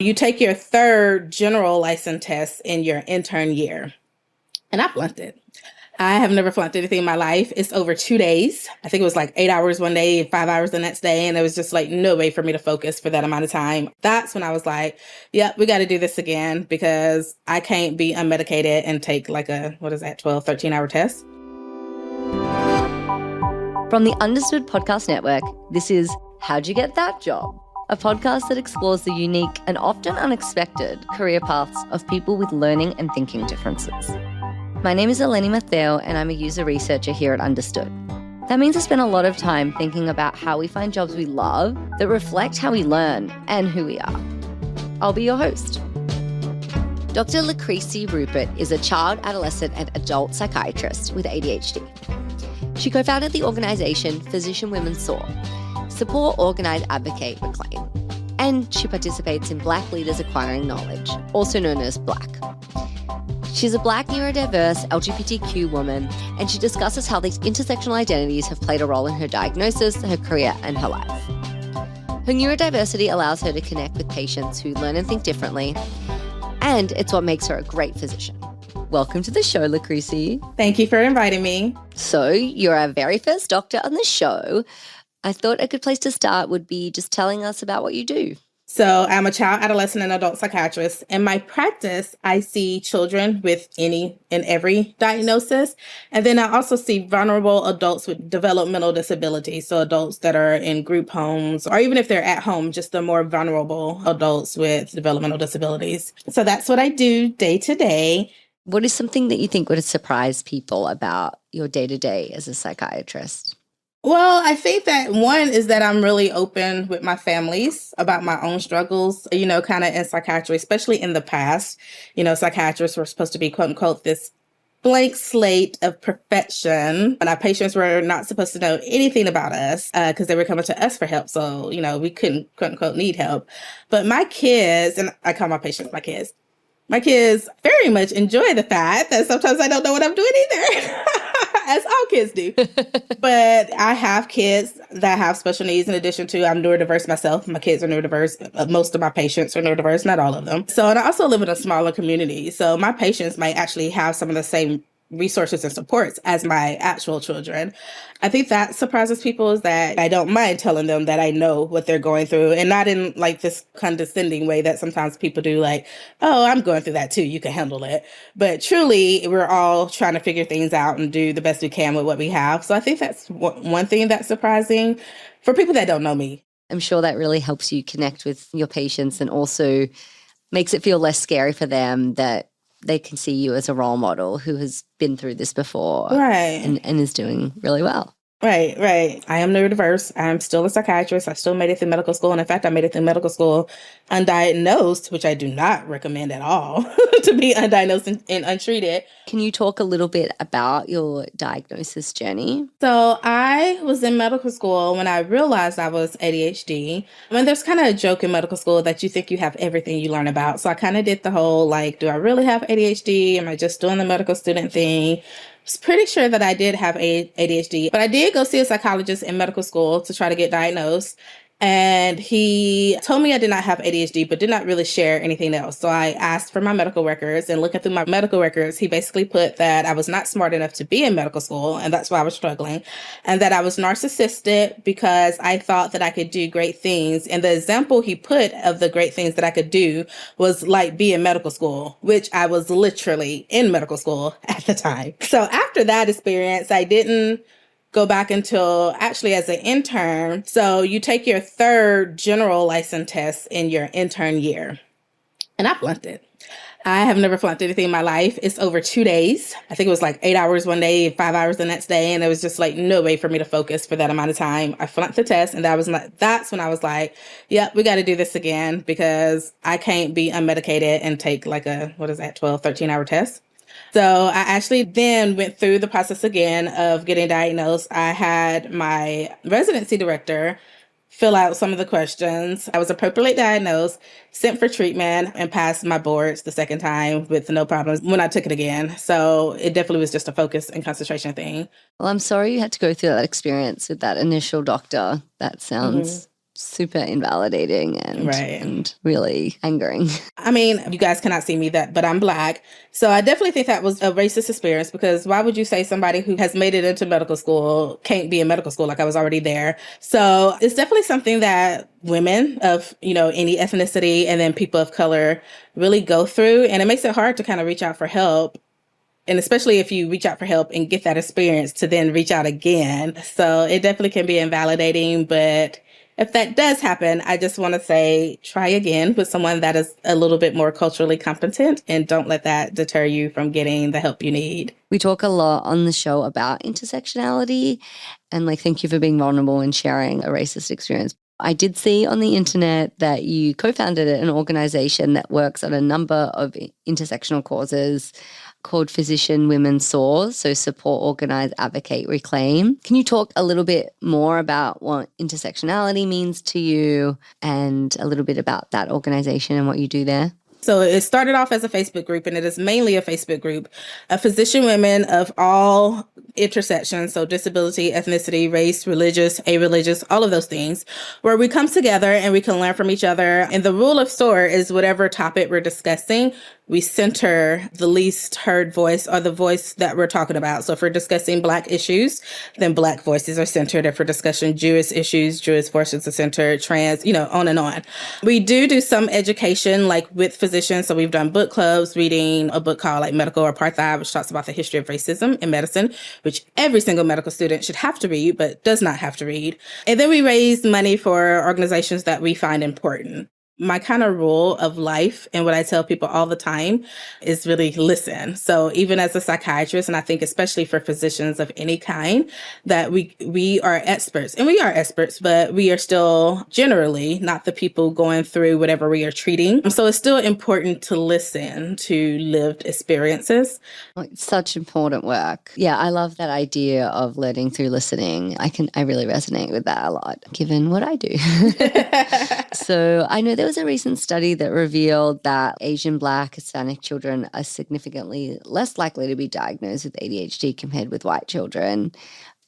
You take your third general license test in your intern year. And I flunked it. I have never flunked anything in my life. It's over 2 days. I think it was like 8 hours one day and 5 hours the next day. And there was just like no way for me to focus for that amount of time. That's when I was like, yep, we got to do this again because I can't be unmedicated and take like a, 12, 13-hour test. From the Understood Podcast Network, this is How'd You Get That Job? A podcast that explores the unique and often unexpected career paths of people with learning and thinking differences. My name is Eleni Matteo, and I'm a user researcher here at Understood. That means I spend a lot of time thinking about how we find jobs we love that reflect how we learn and who we are. I'll be your host. Dr. Loucresie Rupert is a child, adolescent, and adult psychiatrist with ADHD. She co-founded the organisation Physician Women SOAR, support, organise, advocate, reclaim. And she participates in Black Leaders Acquiring Knowledge, also known as BLACK. She's a Black neurodiverse LGBTQ woman, and she discusses how these intersectional identities have played a role in her diagnosis, her career, and her life. Her neurodiversity allows her to connect with patients who learn and think differently, and it's what makes her a great physician. Welcome to the show, Loucresie. Thank you for inviting me. So you're our very first doctor on the show. I thought a good place to start would be just telling us about what you do. So I'm a child, adolescent, and adult psychiatrist. In my practice, I see children with any and every diagnosis. And then I also see vulnerable adults with developmental disabilities. So adults that are in group homes, or even if they're at home, just the more vulnerable adults with developmental disabilities. So that's what I do day to day. What is something that you think would surprise people about your day-to-day as a psychiatrist? Well, I think that one is that I'm really open with my families about my own struggles, kind of in psychiatry, especially in the past. Psychiatrists were supposed to be, quote unquote, this blank slate of perfection. And our patients were not supposed to know anything about us because they were coming to us for help. So, we couldn't, quote unquote, need help. But my kids, and I call my patients my kids very much enjoy the fact that sometimes I don't know what I'm doing either, as all kids do. But I have kids that have special needs in addition to I'm neurodiverse myself. My kids are neurodiverse. Most of my patients are neurodiverse, not all of them. So, and I also live in a smaller community. So my patients might actually have some of the same resources and supports as my actual children. I think that surprises people is that I don't mind telling them that I know what they're going through, and not in like this condescending way that sometimes people do, like, oh, I'm going through that too, you can handle it. But truly, we're all trying to figure things out and do the best we can with what we have. So I think that's one thing that's surprising for people that don't know me. I'm sure that really helps you connect with your patients and also makes it feel less scary for them that they can see you as a role model who has been through this before, right, and is doing really well. Right. I am neurodiverse. I'm still a psychiatrist. I still made it through medical school. And in fact, I made it through medical school undiagnosed, which I do not recommend at all to be undiagnosed and untreated. Can you talk a little bit about your diagnosis journey? So I was in medical school when I realized I was ADHD. I mean, there's kind of a joke in medical school that you think you have everything you learn about. So I kind of did the whole, like, do I really have ADHD? Am I just doing the medical student thing? I was pretty sure that I did have ADHD, but I did go see a psychologist in medical school to try to get diagnosed. And he told me I did not have ADHD, but did not really share anything else. So I asked for my medical records, and looking through my medical records, he basically put that I was not smart enough to be in medical school, and that's why I was struggling, and that I was narcissistic because I thought that I could do great things. And the example he put of the great things that I could do was like be in medical school, which I was literally in medical school at the time. So after that experience, I didn't go back until actually as an intern. So you take your third general license test in your intern year. And I flunked it. I have never flunked anything in my life. It's over 2 days. I think it was like 8 hours one day and 5 hours the next day. And there was just like no way for me to focus for that amount of time. I flunked the test, and that's when I was like, yep, we got to do this again because I can't be unmedicated and take like a, 12, 13-hour test. So I actually then went through the process again of getting diagnosed. I had my residency director fill out some of the questions. I was appropriately diagnosed, sent for treatment, and passed my boards the second time with no problems when I took it again. So it definitely was just a focus and concentration thing. Well, I'm sorry you had to go through that experience with that initial doctor. That sounds super invalidating Right. and really angering. I mean, you guys cannot see me but I'm Black. So I definitely think that was a racist experience, because why would you say somebody who has made it into medical school can't be in medical school? Like, I was already there. So it's definitely something that women of, any ethnicity and then people of color really go through. And it makes it hard to kind of reach out for help. And especially if you reach out for help and get that experience to then reach out again. So it definitely can be invalidating. But if that does happen, I just want to say, try again with someone that is a little bit more culturally competent, and don't let that deter you from getting the help you need. We talk a lot on the show about intersectionality, and thank you for being vulnerable and sharing a racist experience. I did see on the internet that you co-founded an organization that works on a number of intersectional causes called Physician Women SOAR, so support, organize, advocate, reclaim. Can you talk a little bit more about what intersectionality means to you and a little bit about that organization and what you do there? So it started off as a Facebook group, and it is mainly a Facebook group of physician women of all intersections, so disability, ethnicity, race, religious, a-religious, all of those things, where we come together and we can learn from each other. And the rule of SOAR is whatever topic we're discussing, we center the least heard voice or the voice that we're talking about. So if we're discussing Black issues, then Black voices are centered. If we're discussing Jewish issues, Jewish voices are centered, trans, on and on. We do some education with physicians. So we've done book clubs, reading a book called Medical Apartheid, which talks about the history of racism in medicine, which every single medical student should have to read, but does not have to read. And then we raise money for organizations that we find important. My kind of rule of life, and what I tell people all the time, is really listen. So even as a psychiatrist, and I think especially for physicians of any kind, that we are experts, and we are experts, but we are still generally not the people going through whatever we are treating. So it's still important to listen to lived experiences. It's such important work. Yeah, I love that idea of learning through listening. I really resonate with that a lot, given what I do. So I know there was a recent study that revealed that Asian, Black, Hispanic children are significantly less likely to be diagnosed with ADHD compared with white children.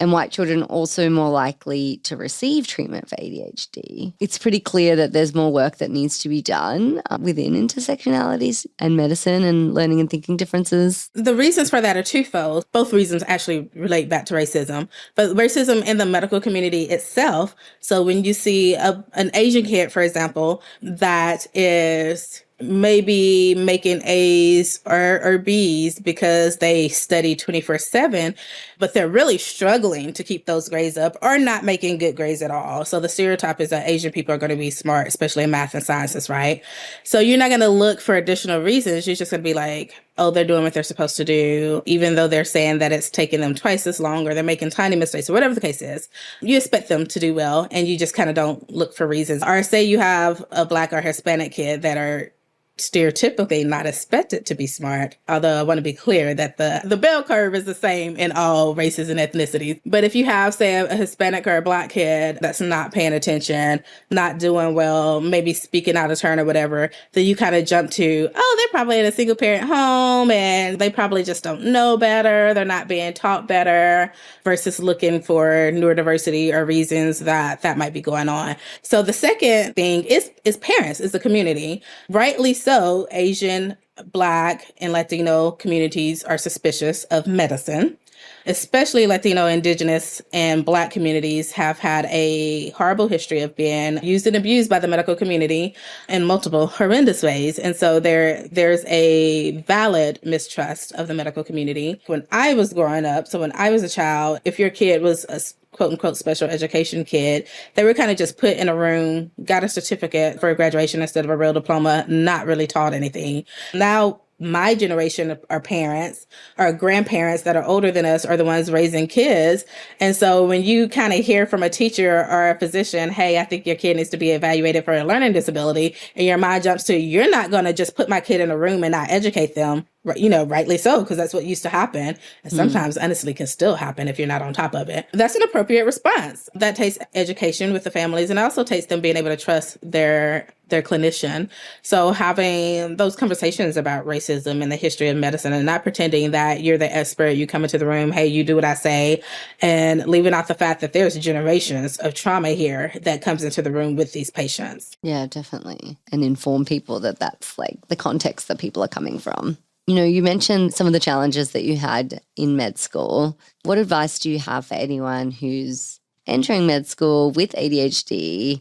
And white children also more likely to receive treatment for ADHD. It's pretty clear that there's more work that needs to be done within intersectionalities and medicine and learning and thinking differences. The reasons for that are twofold. Both reasons actually relate back to racism, but racism in the medical community itself. So when you see an Asian kid, for example, that is maybe making A's or B's because they study 24/7, but they're really struggling to keep those grades up or not making good grades at all. So the stereotype is that Asian people are going to be smart, especially in math and sciences, right? So you're not going to look for additional reasons. You're just going to be like, oh, they're doing what they're supposed to do, even though they're saying that it's taking them twice as long or they're making tiny mistakes or whatever the case is. You expect them to do well, and you just kind of don't look for reasons. Or say you have a Black or Hispanic kid that are stereotypically not expected to be smart, although I want to be clear that the bell curve is the same in all races and ethnicities. But if you have, say, a Hispanic or a Black kid that's not paying attention, not doing well, maybe speaking out of turn or whatever, then you kind of jump to, oh, they're probably in a single parent home and they probably just don't know better. They're not being taught better, versus looking for neurodiversity or reasons that might be going on. So the second thing is parents, is the community. Rightly so, Asian, Black, and Latino communities are suspicious of medicine. Especially Latino, Indigenous, and Black communities have had a horrible history of being used and abused by the medical community in multiple horrendous ways. And so there's a valid mistrust of the medical community. When I was growing up, so when I was a child, if your kid was a quote unquote special education kid, they were kind of just put in a room, got a certificate for graduation instead of a real diploma, not really taught anything. Now, my generation of our parents, our grandparents that are older than us, are the ones raising kids. And so when you kind of hear from a teacher or a physician, hey, I think your kid needs to be evaluated for a learning disability, and your mind jumps to, you're not going to just put my kid in a room and not educate them. Rightly so, because that's what used to happen. And sometimes, honestly, can still happen if you're not on top of it. That's an appropriate response. That takes education with the families, and also takes them being able to trust their clinician. So having those conversations about racism and the history of medicine, and not pretending that you're the expert, you come into the room, hey, you do what I say, and leaving out the fact that there's generations of trauma here that comes into the room with these patients. Yeah, definitely. And inform people that that's like the context that people are coming from. You mentioned some of the challenges that you had in med school. What advice do you have for anyone who's entering med school with ADHD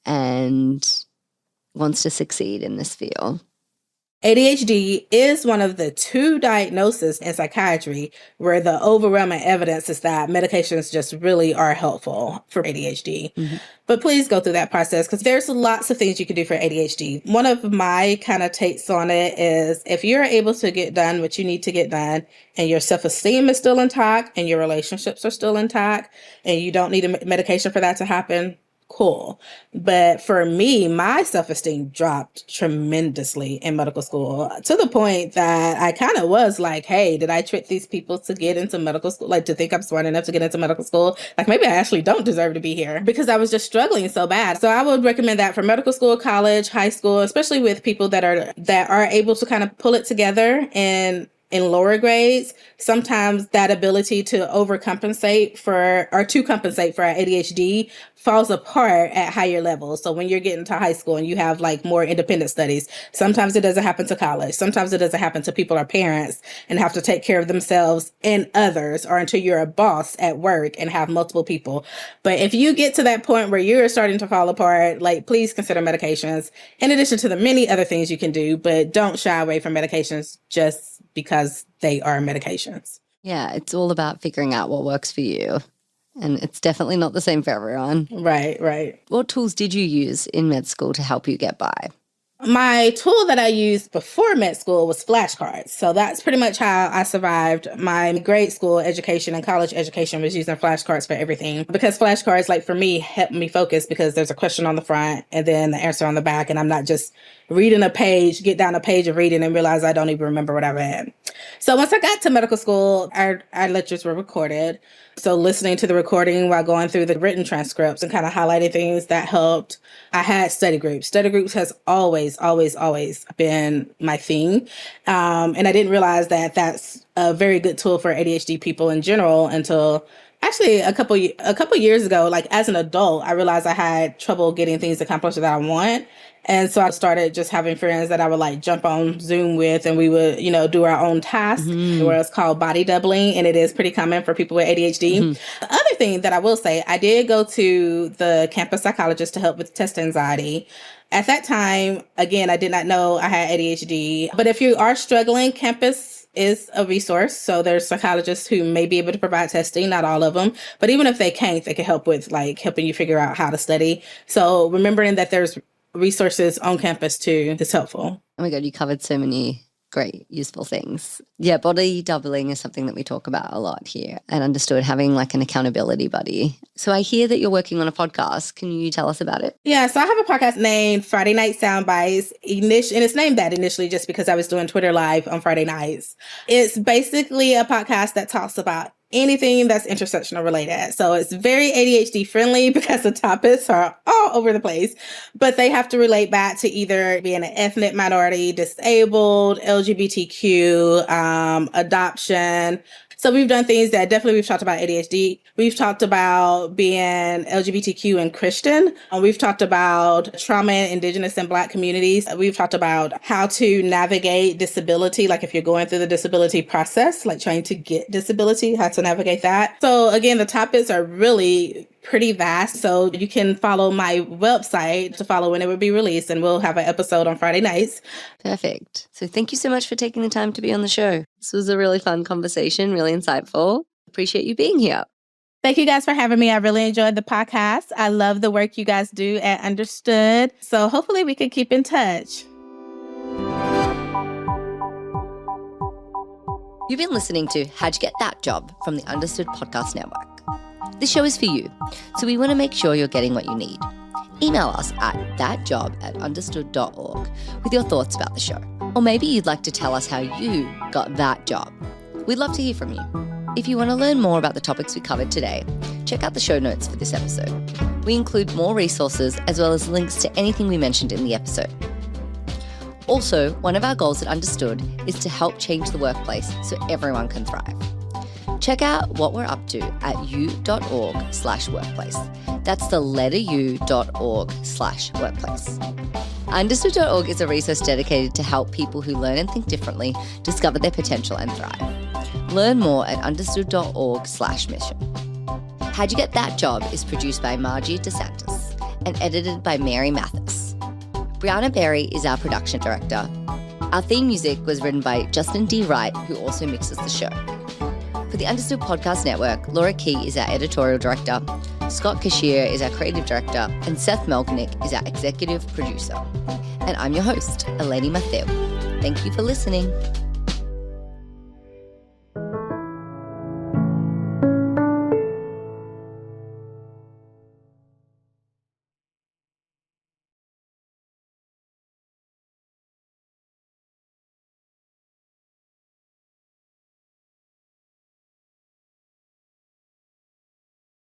and wants to succeed in this field? ADHD is one of the 2 diagnoses in psychiatry where the overwhelming evidence is that medications just really are helpful for ADHD. Mm-hmm. But please go through that process, because there's lots of things you can do for ADHD. One of my kind of takes on it is, if you're able to get done what you need to get done, and your self-esteem is still intact and your relationships are still intact, and you don't need a medication for that to happen, cool. But for me, my self-esteem dropped tremendously in medical school, to the point that I kind of was like, hey, did I trick these people to get into medical school? Like, to think I'm smart enough to get into medical school? Like, maybe I actually don't deserve to be here, because I was just struggling so bad. So I would recommend that for medical school, college, high school, especially with people that are able to kind of pull it together and in lower grades. Sometimes that ability to compensate for our ADHD falls apart at higher levels. So when you're getting to high school and you have like more independent studies, sometimes it doesn't happen to college. Sometimes it doesn't happen to people or parents and have to take care of themselves and others, or until you're a boss at work and have multiple people. But if you get to that point where you're starting to fall apart, like, please consider medications, in addition to the many other things you can do, but don't shy away from medications just because they are medications. Yeah, it's all about figuring out what works for you. And it's definitely not the same for everyone. Right. What tools did you use in med school to help you get by? My tool that I used before med school was flashcards. So that's pretty much how I survived my grade school education and college education, was using flashcards for everything. Because flashcards, like, for me, helped me focus, because there's a question on the front and then the answer on the back, and I'm not just reading a page, get down a page of reading and realize I don't even remember what I read. So once I got to medical school, our lectures were recorded. So listening to the recording while going through the written transcripts and kind of highlighting things, that helped. I had study groups. Study groups has always been my thing. And I didn't realize that that's a very good tool for ADHD people in general until actually a couple years ago. Like, as an adult, I realized I had trouble getting things accomplished that I want. And so I started just having friends that I would like jump on Zoom with, and we would, do our own tasks, where it's called body doubling. And it is pretty common for people with ADHD. Mm-hmm. The other thing that I will say, I did go to the campus psychologist to help with test anxiety. At that time, again, I did not know I had ADHD. But if you are struggling, campus is a resource. So there's psychologists who may be able to provide testing, not all of them. But even if they can't, they can help with like helping you figure out how to study. So remembering that there's resources on campus too is helpful. Oh my God, you covered so many great, useful things. Yeah, body doubling is something that we talk about a lot here, and understood having like an accountability buddy. So I hear that you're working on a podcast. Can you tell us about it? Yeah, so I have a podcast named Friday Night Soundbites, and it's named that initially just because I was doing Twitter Live on Friday nights. It's basically a podcast that talks about anything that's intersectional related. So it's very ADHD friendly because the topics are all over the place, but they have to relate back to either being an ethnic minority, disabled, LGBTQ, adoption. So we've done things that we've talked about ADHD. We've talked about being LGBTQ and Christian. We've talked about trauma in Indigenous and Black communities. We've talked about how to navigate disability, like if you're going through the disability process, like trying to get disability, how to navigate that. So again, the topics are really pretty vast. So you can follow my website to follow when it would be released, and we'll have an episode on Friday nights. Perfect. So thank you so much for taking the time to be on the show. This was a really fun conversation, really insightful. Appreciate you being here. Thank you guys for having me. I really enjoyed the podcast. I love the work you guys do at Understood. So hopefully we can keep in touch. You've been listening to How'd You Get That Job from the Understood Podcast Network. This show is for you, so we want to make sure you're getting what you need. Email us at thatjob@understood.org with your thoughts about the show. Or maybe you'd like to tell us how you got that job. We'd love to hear from you. If you want to learn more about the topics we covered today, check out the show notes for this episode. We include more resources as well as links to anything we mentioned in the episode. Also, one of our goals at Understood is to help change the workplace so everyone can thrive. Check out what we're up to at u.org/workplace. That's the letter u.org/workplace. Understood.org is a resource dedicated to help people who learn and think differently discover their potential and thrive. Learn more at understood.org/mission. How'd You Get That Job is produced by Margie DeSantis and edited by Mary Mathis. Brianna Berry is our production director. Our theme music was written by Justin D. Wright, who also mixes the show. For the Understood Podcast Network, Laura Key is our editorial director, Scott Cashier is our creative director, and Seth Melknick is our executive producer. And I'm your host, Eleni Matheu. Thank you for listening.